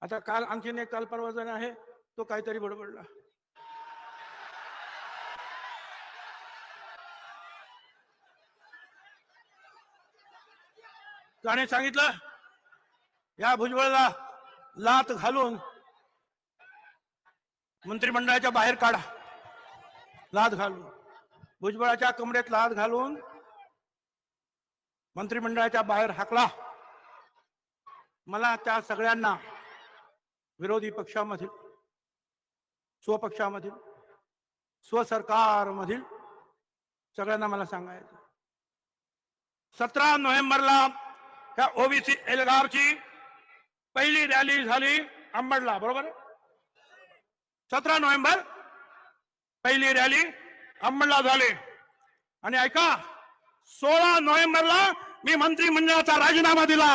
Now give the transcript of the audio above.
आता काल आणखीन एक काल परवा जण आहे तो काहीतरी बडबडला. त्याने सांगितलं या भुजबळला लात घालून मंत्रिमंडळाच्या बाहेर काढा. लात घालून भुजबळाच्या कमरेत लात घालून मंत्रिमंडळाच्या बाहेर हाकला. मला त्या सगळ्यांना विरोधी पक्षामधील, स्वपक्षामधील, स्वसरकारमधील सगळ्यांना मला सांगायचं, 17 नोव्हेंबरला त्या ओबीसी एल्गारची पहिली रॅली झाली अंबडला, बरोबर. 17 नोव्हेंबर पहिली रॅली अंबडला झाली. आणि ऐका, 16 नोव्हेंबरला मी मंत्रिमंडळाचा राजीनामा दिला.